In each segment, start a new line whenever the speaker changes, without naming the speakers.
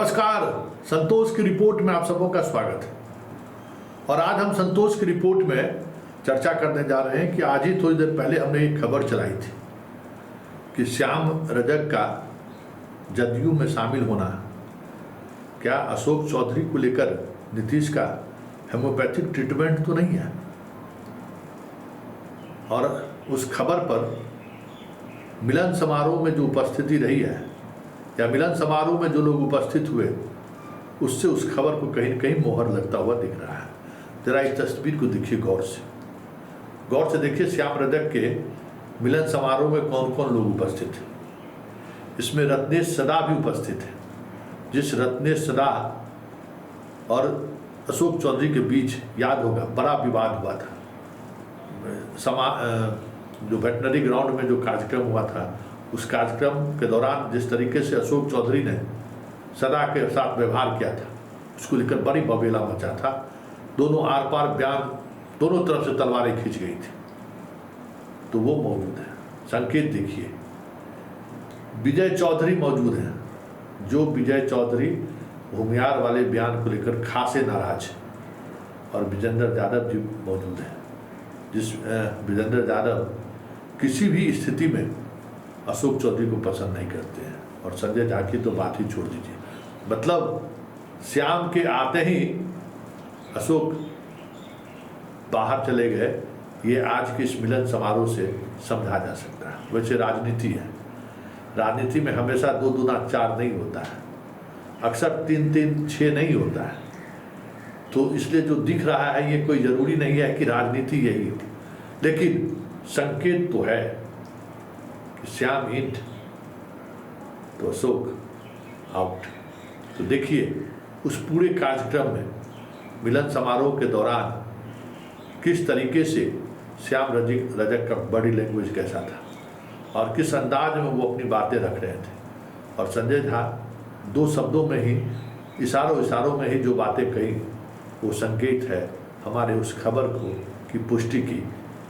नमस्कार, संतोष की रिपोर्ट में आप सबों का स्वागत है। और आज हम संतोष की रिपोर्ट में चर्चा करने जा रहे हैं कि आज ही थोड़ी देर पहले हमने एक खबर चलाई थी कि श्याम रजक का जदयू में शामिल होना, क्या अशोक चौधरी को लेकर नीतीश का होम्योपैथिक ट्रीटमेंट तो नहीं है। और उस खबर पर मिलन समारोह में जो उपस्थिति रही है या मिलन समारोह में जो लोग उपस्थित हुए, उससे उस खबर को कहीं न कहीं मोहर लगता हुआ दिख रहा है। जरा इस तस्वीर को देखिए गौर से देखिए। श्याम रजक के मिलन समारोह में कौन कौन लोग उपस्थित हैं। इसमें रत्नेश सदा भी उपस्थित है। जिस रत्नेश सदा और अशोक चौधरी के बीच याद होगा बड़ा विवाद हुआ था। जो वेटनरी ग्राउंड में जो कार्यक्रम हुआ था, उस कार्यक्रम के दौरान जिस तरीके से अशोक चौधरी ने सदा के साथ व्यवहार किया था, उसको लेकर बड़ी बवेला मचा था। दोनों आर पार बयान, दोनों तरफ से तलवारें खींच गई थी। तो वो मौजूद है। संकेत देखिए, विजय चौधरी मौजूद हैं। जो विजय चौधरी भूमियार वाले बयान को लेकर खासे नाराज है। और विजेंद्र यादव जी मौजूद हैं। जिस विजेंद्र यादव किसी भी स्थिति में अशोक चौधरी को पसंद नहीं करते हैं। और संजय झा की तो बात ही छोड़ दीजिए। मतलब श्याम के आते ही अशोक बाहर चले गए, ये आज के इस मिलन समारोह से समझा जा सकता है। वैसे राजनीति है, राजनीति में हमेशा 2 दूना 4 नहीं होता है, अक्सर 3 3 6 नहीं होता है। तो इसलिए जो दिख रहा है ये कोई ज़रूरी नहीं है कि राजनीति यही हो, लेकिन संकेत तो है कि श्याम इंट तो अशोक आउट। तो देखिए उस पूरे कार्यक्रम में मिलन समारोह के दौरान किस तरीके से श्याम रजक का बॉडी लैंग्वेज कैसा था और किस अंदाज में वो अपनी बातें रख रहे थे। और संजय झा 2 शब्दों में ही, इशारों में ही जो बातें कही, वो संकेत है हमारे उस खबर को की पुष्टि की,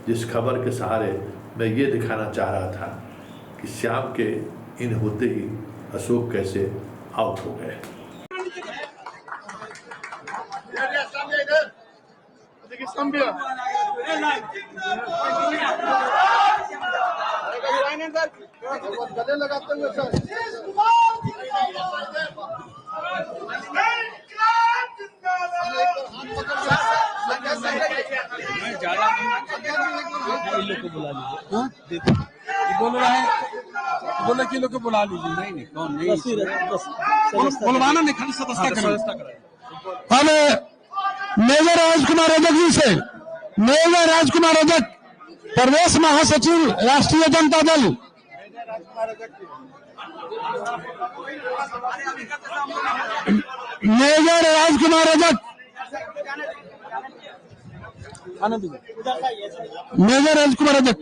जिस खबर के सहारे मैं ये दिखाना चाह रहा था कि श्याम के इन होते ही अशोक कैसे आउट हो गए।
गले लगाते हुए सर
को बुला लीजिए। बोल रहा है, बोले कि लोग को बुला लीजिए। नहीं कौन नहीं बुलवाना नहीं, खाली सदस्यता करें।
अब मेजर राजकुमार रजक जी से, मेजर राजकुमार रजक प्रदेश महासचिव राष्ट्रीय जनता दल, मेजर राजकुमार रजक, मेजर राजकुमार रजक,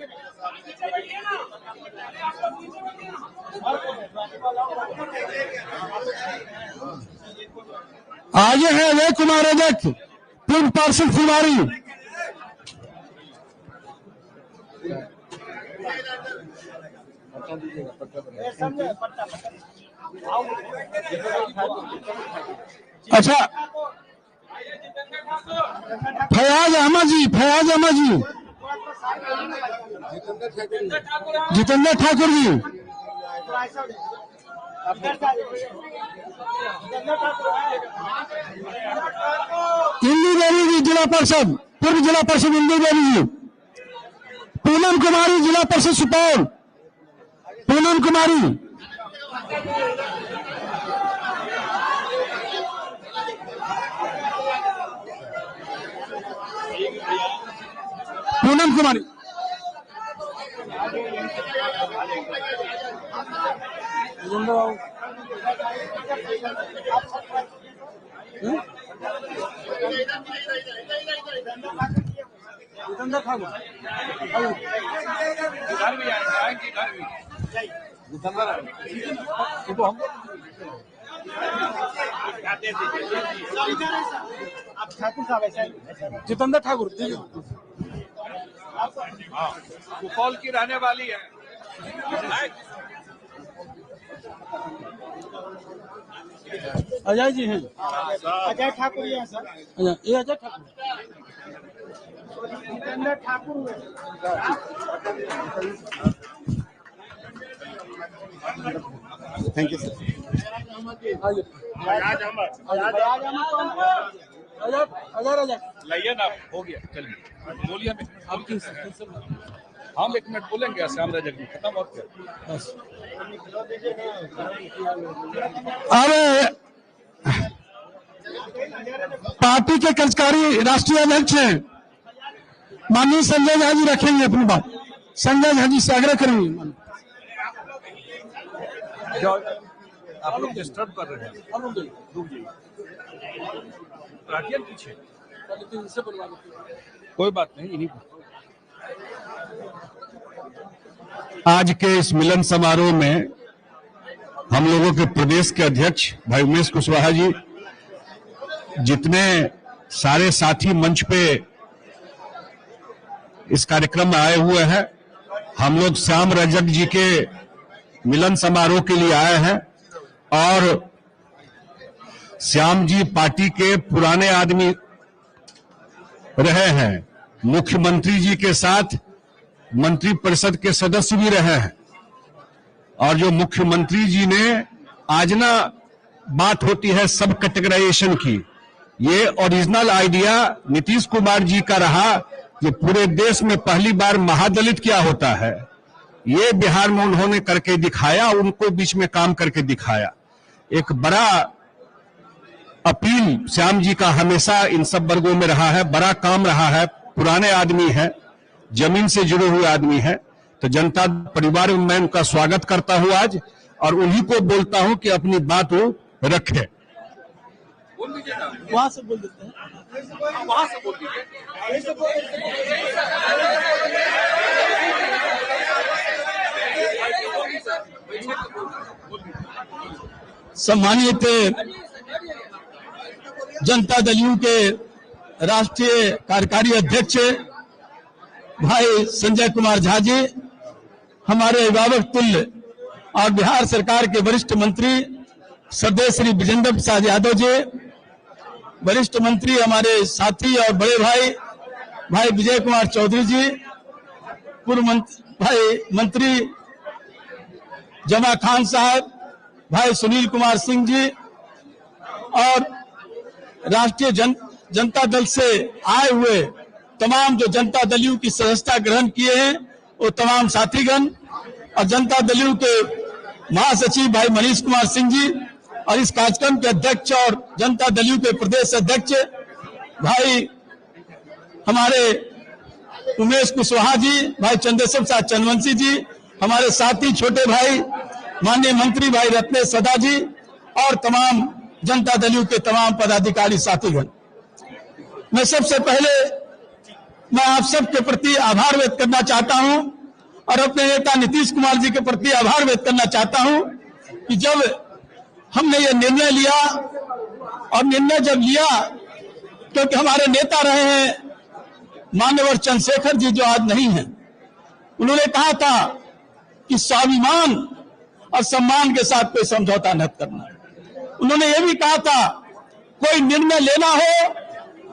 आगे है अजय कुमार रजक, पूर्व पार्षद फुलवारी। अच्छा, फयाज अहमद जी, जितेंद्र ठाकुर जी, इंदू देवी जी जिला परिषद, पूर्व जिला परिषद इंदू देवी जी, पूनम कुमारी जिला परिषद सुपौल, पूनम कुमारी, पूनम कुमारी,
जितेंद्र ठाकुर जितेंद्र ठाकुर
सुपौल की रहने वाली है।
अजय जी हैं।
अजय ठाकुर ही है सर।
ये अजय ठाकुर।
जितेंद्र ठाकुर हुए।
Thank you sir.
अजय
लाइए ना, हो गया, चलिए बोलिए।
आपकी
हम 1 मिनट बोलेंगे, श्याम रजक जी खत्म हो गया
बस।
अब पार्टी के कार्यकारी राष्ट्रीय अध्यक्ष हैं माननीय संजय झा जी रखेंगे अपनी बात। संजय झा जी से आग्रह करेंगे।
आप लोग डिस्टर्ब कर रहे हैं।
अब रुक जाइए।
राटियन पीछे
इनसे बुलवा देते हैं।
कोई बात नहीं, इन्हीं को।
आज के इस मिलन समारोह में हम लोगों के प्रदेश के अध्यक्ष भाई उमेश कुशवाहा जी, जितने सारे साथी मंच पे इस कार्यक्रम में आए हुए हैं, हम लोग श्याम रजक जी के मिलन समारोह के लिए आए हैं। और श्याम जी पार्टी के पुराने आदमी रहे हैं, मुख्यमंत्री जी के साथ मंत्री परिषद के सदस्य भी रहे हैं। और जो मुख्यमंत्री जी ने आज ना बात होती है सब कैटेगराइजेशन की, ये ओरिजिनल आइडिया नीतीश कुमार जी का रहा कि पूरे देश में पहली बार महादलित क्या होता है, ये बिहार में उन्होंने करके दिखाया, उनको बीच में काम करके दिखाया। एक बड़ा अपील श्याम जी का हमेशा इन सब वर्गों में रहा है, बड़ा काम रहा है, पुराने आदमी है, जमीन से जुड़े हुए आदमी है। तो जनता परिवार में मैं उनका स्वागत करता हूं आज, और उन्हीं को बोलता हूं कि अपनी बात वो रखे।
वहां से बोल देते हैं।
वहां से बोल दीजिए।
सम्मानित जनता दल यू के राष्ट्रीय कार्यकारी अध्यक्ष भाई संजय कुमार झा जी, हमारे अभिभावक तुल्य और बिहार सरकार के वरिष्ठ मंत्री श्रद्धेय श्री विजेंद्र प्रसाद यादव जी, वरिष्ठ मंत्री हमारे साथी और बड़े भाई विजय कुमार चौधरी जी, पूर्व मंत्री जमा खान साहब, भाई सुनील कुमार सिंह जी, और राष्ट्रीय जनता दल से आए हुए तमाम जो जनता दल यू की सदस्यता ग्रहण किए हैं वो तमाम साथीगण, और जनता दल यू के महासचिव भाई मनीष कुमार सिंह जी, और इस कार्यक्रम के अध्यक्ष और जनता दल यू के प्रदेश अध्यक्ष भाई हमारे उमेश कुशवाहा जी, भाई चंद्रशेखर प्रसाद चंद्रवंशी जी, हमारे साथी छोटे भाई माननीय मंत्री भाई रत्नेश सदा जी, और तमाम जनता दल यू के तमाम पदाधिकारी साथीगण, मैं सबसे पहले मैं आप सबके प्रति आभार व्यक्त करना चाहता हूं, और अपने नेता नीतीश कुमार जी के प्रति आभार व्यक्त करना चाहता हूं कि जब हमने ये निर्णय लिया, और निर्णय जब लिया क्योंकि हमारे नेता रहे हैं मान्यवर चंद्रशेखर जी जो आज नहीं हैं, उन्होंने कहा था कि स्वाभिमान और सम्मान के साथ कोई समझौता न करना। उन्होंने ये भी कहा था कोई निर्णय लेना हो,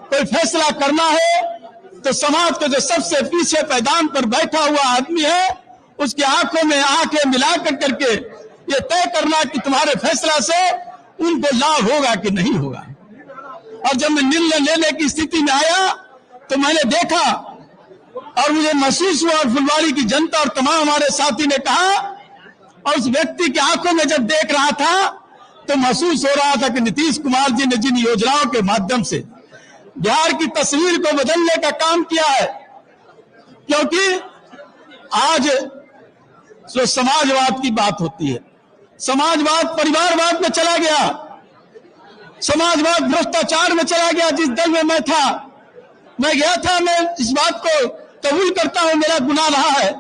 कोई फैसला करना हो, तो समाज के जो सबसे पीछे पैदान पर बैठा हुआ आदमी है उसकी आंखों में आंखें मिलाकर करके ये तय करना कि तुम्हारे फैसला से उनको लाभ होगा कि नहीं होगा। और जब मैं निर्णय लेने की स्थिति में आया तो मैंने देखा और मुझे महसूस हुआ, और फुलवाड़ी की जनता और तमाम हमारे साथी ने कहा, और उस व्यक्ति की आंखों में जब देख रहा था तो महसूस हो रहा था कि नीतीश कुमार जी ने जिन योजनाओं के माध्यम से बिहार की तस्वीर को बदलने का काम किया है, क्योंकि आज जो समाजवाद की बात होती है, समाजवाद परिवारवाद में चला गया, समाजवाद भ्रष्टाचार में चला गया। जिस दल में मैं था, मैं गया था, मैं इस बात को कबूल करता हूं, मेरा गुनाह रहा है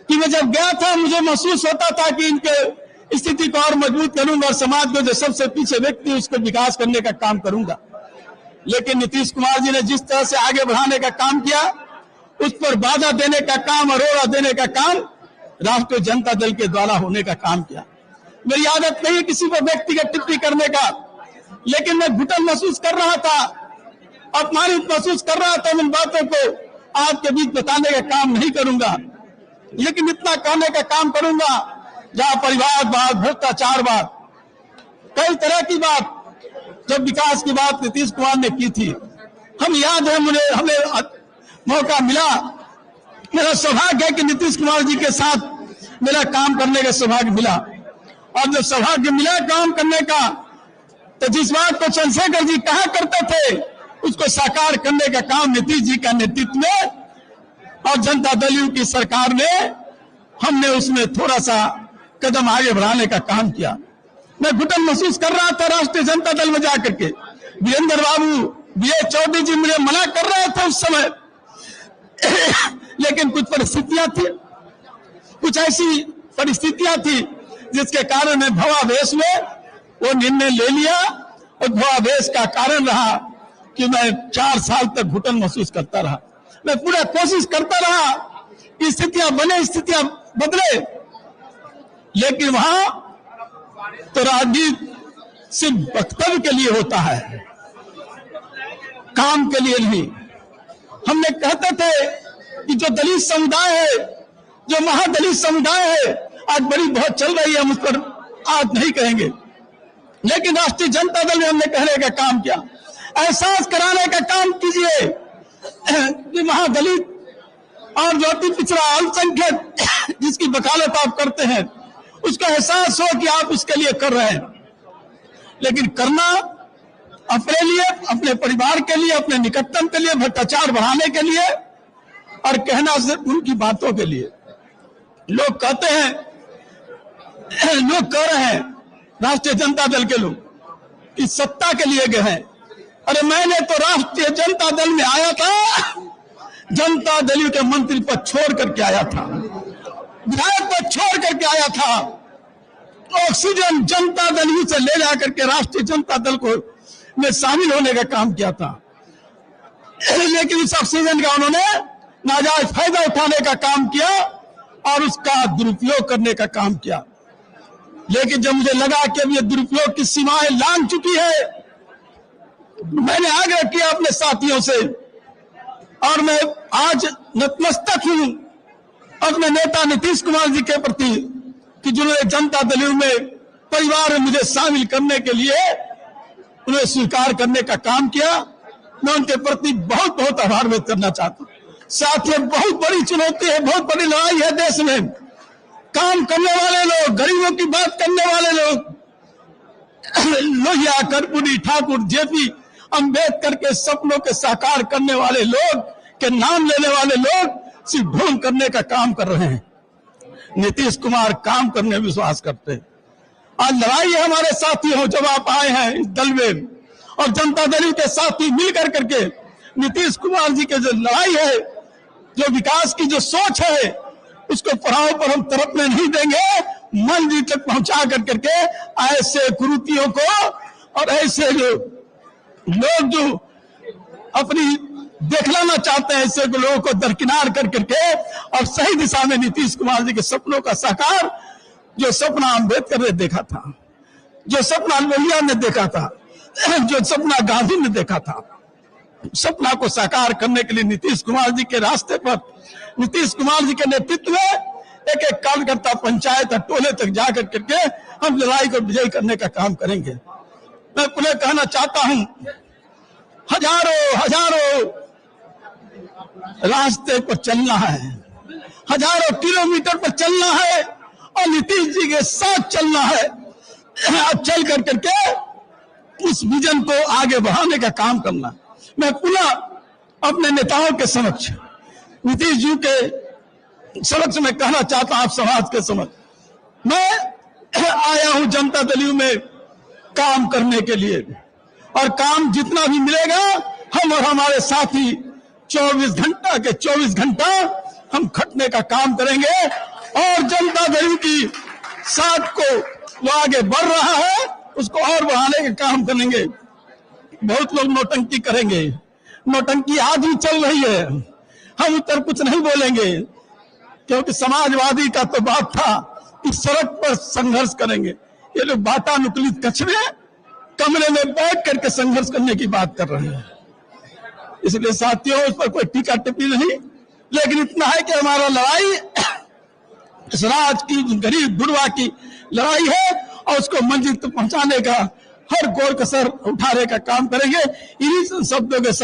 कि मैं जब गया था मुझे महसूस होता था कि इनके स्थिति को और मजबूत करूंगा और समाज में जो सबसे पीछे व्यक्ति उसको विकास करने का काम करूंगा। लेकिन नीतीश कुमार जी ने जिस तरह से आगे बढ़ाने का काम किया, उस पर बाधा देने का काम और रोड़ा देने का काम राष्ट्रीय जनता दल के द्वारा होने का काम किया। मेरी आदत नहीं है किसी पर व्यक्तिगत टिप्पणी करने का, लेकिन मैं घुटन महसूस कर रहा था, अपमानित महसूस कर रहा था। इन बातों को आपके बीच बताने का काम नहीं करूंगा, लेकिन इतना कहने का काम करूंगा जहां परिवारवाद, भ्रष्टाचारवाद, कई तरह की बात, जब विकास की बात नीतीश कुमार ने की थी, हम याद है, हमें मौका मिला, मेरा सौभाग्य है कि नीतीश कुमार जी के साथ मेरा काम करने का सौभाग्य मिला। और जब सौभाग्य मिला काम करने का, तो जिस बात को चंद्रशेखर जी कहा करते थे उसको साकार करने का काम नीतीश जी का नेतृत्व में और जनता दल यू की सरकार ने, हमने उसमें थोड़ा सा कदम आगे बढ़ाने का काम किया। मैं घुटन महसूस कर रहा था राष्ट्रीय जनता दल में जाकर के। वीरेंद्र बाबू, बीए चौधरी जी मुझे मना कर रहे थे उस समय, लेकिन कुछ परिस्थितियां थी, कुछ ऐसी परिस्थितियां थी जिसके कारण मैं भवावेश में वो निर्णय ले लिया। और भवावेश का कारण रहा कि मैं 4 साल तक घुटन महसूस करता रहा। मैं पूरा कोशिश करता रहा कि स्थितियां बने, स्थितियां बदले, लेकिन वहां तो राजनीति सिर्फ वक्तव्य के लिए होता है, काम के लिए नहीं। हमने कहते थे कि जो दलित समुदाय है, जो महादलित समुदाय है, आज बड़ी बहुत चल रही है, हम उस पर आज नहीं कहेंगे, लेकिन राष्ट्रीय जनता दल में हमने कहने का काम किया, एहसास कराने का काम कीजिए कि महादलित और जो अति पिछड़ा अल्पसंख्यक जिसकी वकालत आप करते हैं, उसका एहसास हो कि आप उसके लिए कर रहे हैं। लेकिन करना अपने लिए, अपने परिवार के लिए, अपने निकटतम के लिए, भ्रष्टाचार बढ़ाने के लिए, और कहना सिर्फ उनकी बातों के लिए। लोग कहते हैं, लोग कह रहे हैं राष्ट्रीय जनता दल के लोग कि सत्ता के लिए गए हैं। अरे मैंने तो राष्ट्रीय जनता दल में आया था, जनता दल के मंत्री पद छोड़ करके आया था, विधायक पद छोड़ करके आया था, ऑक्सीजन जनता दल से ले जाकर के राष्ट्रीय जनता दल को में शामिल होने का काम किया था। लेकिन इस ऑक्सीजन का उन्होंने नाजायज फायदा उठाने का काम किया और उसका दुरुपयोग करने का काम किया। लेकिन जब मुझे लगा कि अब ये दुरुपयोग की सीमाएं लांघ चुकी है, मैंने आग्रह किया अपने साथियों से, और मैं आज नतमस्तक हूं अपने नेता नीतीश कुमार जी के प्रति कि जिन्होंने जनता दल में परिवार में मुझे शामिल करने के लिए उन्हें स्वीकार करने का काम किया। मैं उनके प्रति बहुत बहुत आभार व्यक्त करना चाहता हूं। साथियों, बहुत बड़ी चुनौती है, बहुत बड़ी लड़ाई है देश में। काम करने वाले लोग, गरीबों की बात करने वाले लोग, लोहिया, कर्पूरी, ठाकुर, जेपी अम्बेडकर के सपनों के साकार करने वाले लोग के नाम लेने वाले लोग सिर्फ ढोंग करने का काम कर रहे हैं। नीतीश कुमार काम करने में विश्वास करते हैं। आज लड़ाई है हमारे साथियों, जब आप आए हैं इस दल में और जनता दल के साथी मिलकर करके नीतीश कुमार जी के जो लड़ाई है, जो विकास की जो सोच है, उसको पड़ाव पर हम तरफने नहीं देंगे। मंदिर तक पहुंचा कर करके ऐसे कुरीतियों को और ऐसे जो लोग जो अपनी देखलाना चाहते हैं, ऐसे लोगों को दरकिनार कर करके और सही दिशा में नीतीश कुमार जी के सपनों का साकार, जो सपना अम्बेडकर ने देखा था, जो सपना लोहिया ने देखा था, जो सपना गांधी ने देखा था, सपना को साकार करने के लिए नीतीश कुमार जी के रास्ते पर, नीतीश कुमार जी के नेतृत्व में एक एक कार्यकर्ता पंचायत और टोले तक जाकर करके हम लड़ाई को विजयी करने का काम करेंगे। मैं पुनः कहना चाहता हूं, हजारों रास्ते पर चलना है, हजारों किलोमीटर पर चलना है और नीतीश जी के साथ चलना है। अब चल कर करके उस विजन को आगे बढ़ाने का काम करना। मैं पुनः अपने नेताओं के समक्ष, नीतीश जी के समक्ष में कहना चाहता हूं, आप समाज के समक्ष, मैं आया हूं जनता दल में काम करने के लिए, और काम जितना भी मिलेगा हम और हमारे साथी 24 घंटा के 24 घंटा हम खटने का काम करेंगे और जनता दल की साथ को वो आगे बढ़ रहा है उसको और बढ़ाने का काम करेंगे। बहुत लोग नौटंकी करेंगे, नौटंकी आज भी चल रही है, हम उत्तर कुछ नहीं बोलेंगे, क्योंकि समाजवादी का तो बात था कि सड़क पर संघर्ष करेंगे। ये लोग वातानुकूलित कक्ष में कमरे में बैठ करके संघर्ष करने की बात कर रहे हैं। इसलिए साथियों, उस पर कोई टीका टिप्पणी नहीं, लेकिन इतना है कि हमारा लड़ाई इस राज्य की गरीब गुरबा की लड़ाई है और उसको मंजिल तक पहुंचाने का हर गोर कसर उठाने का काम करेंगे। इन्हीं शब्दों के साथ